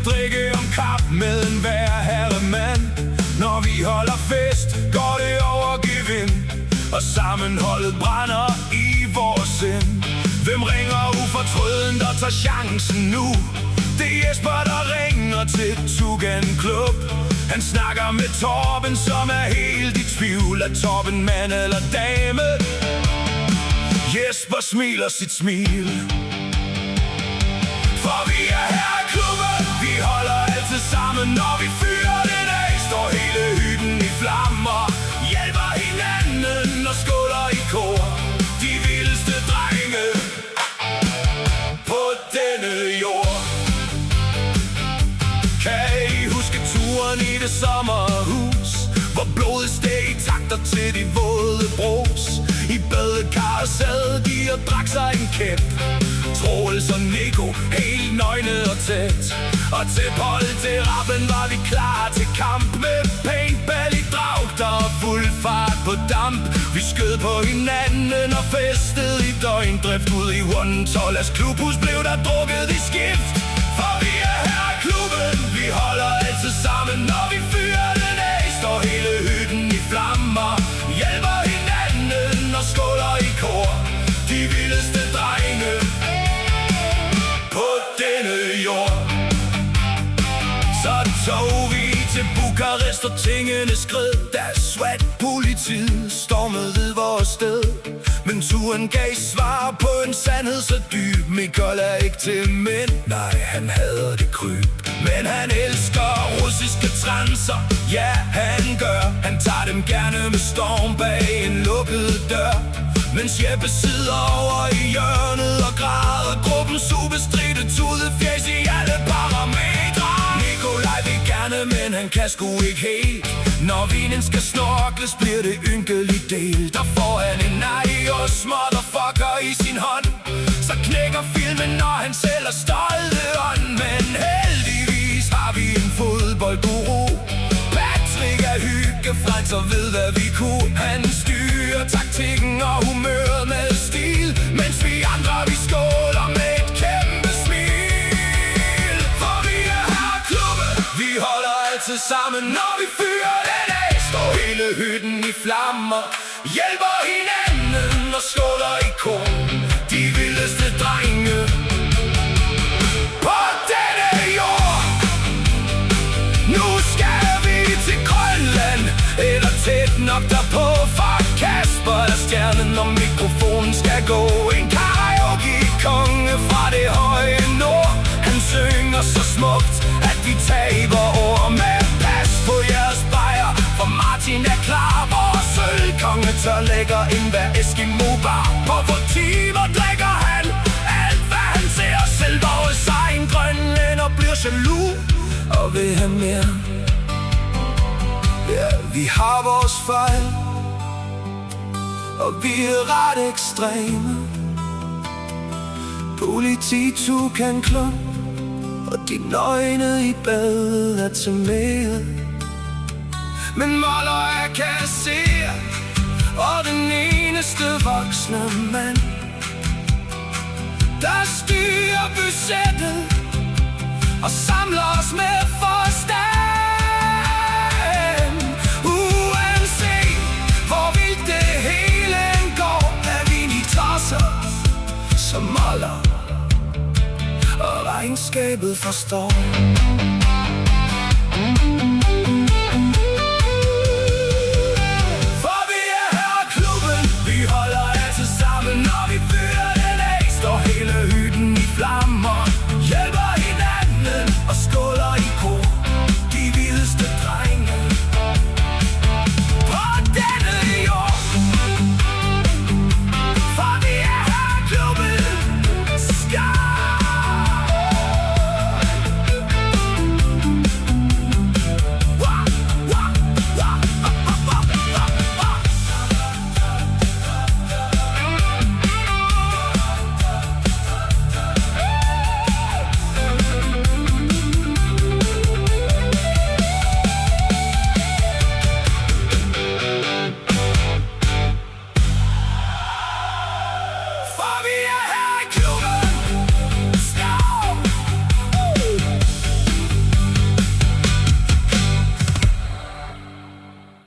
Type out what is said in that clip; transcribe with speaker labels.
Speaker 1: drikke om kap med en hver herremand. Når vi holder fest, går det over gevind, og sammenholdet brænder i vores sind. Hvem ringer ufortrødent og tager chancen nu? Det er Jesper, der ringer til Tugan Club. Han snakker med Torben, som er helt i tvivl. Er Torben mand eller dame? Jesper smiler sit smil, for vi er her i klubben. Vi holder altid sammen, når vi fyrer den af. Står hele hytten i flammer, hjælper hinanden og skåler i kor. De vildeste drenge på denne jord. Kan I huske turen i det sommerhus, hvor blodet steg i takter til de våde bros? I badekaret sad de og drak sig en kæp. Troels og Nico, helt nøgne og tæt. Og til polterappen var vi klar til kamp. Med paintball i dragter og fuld fart på damp. Vi skød på hinanden og festede i døgndrift. Ud i One-Tollas klubhus blev der drukket i skift. For vi er her i klubben, vi holder altid sammen. Når vi fyrer den af, står hele hytten i flammer. Hjælper hinanden og skåler i kor. De vildeste drenge på denne jord. Så tog vi til Bukarest og tingene skred, da SWAT-politiet stormede ved vores sted. Men turen gav svar på en sandhed så dyb. Mikkel er ikke til mænd, nej, han hader det kryb. Men han elsker russiske transer, ja, han gør. Han tager dem gerne med storm bag en lukket dør. Mens Jeppe sidder over i hjørnet og græder. Gruppens ubestridte tudefjæs i alle parametre. Nikolaj vil gerne, men han kan sgu ikke helt. Når vinen skal snorkles, bliver det ynkeligt del. Der får han en Adios motherfucker i sin hånd. Så knækker filmen, når han selv er stolte ånd. Men heldigvis har vi en fodboldguru. Patrick er hyggefrans og ved hvad vi kunne. Han styrer taktikken og humøret med stil, mens vi andre vi skåler med et kæmpe smil. For vi er her i klubben, vi holder altid sammen. Når vi fyrer den af, står hele hytten i flammer. Hjælper hinanden og skåler i kor. De vildeste drenge på denne jord. Nu skal vi til Grønland, eller tæt nok derpå. For Kasper er stjernen, og mikrofonen skal gå. En karaoke-konge fra det høje nord. Han synger så smukt, at vi taber ord. Med pas på jeres bajer, for Martin er klar. Vores sølvkonge tør lægger ind hver Eskimo-bar. På få timer drikker han alt, hvad han ser. Selv vores egen grønlænder bliver jaloux og vil have mere. Ja, vi har vores fejl, og vi er ret ekstreme. Politi-Tugan Club, og de nøgne i badet er til mere. Men Moller er kasserer, og den eneste voksne mand, der styrer budgettet og samler os med forstand. Uanset hvor vildt det hele går, er vi ni tosser som Moller, og regnskabet forstår.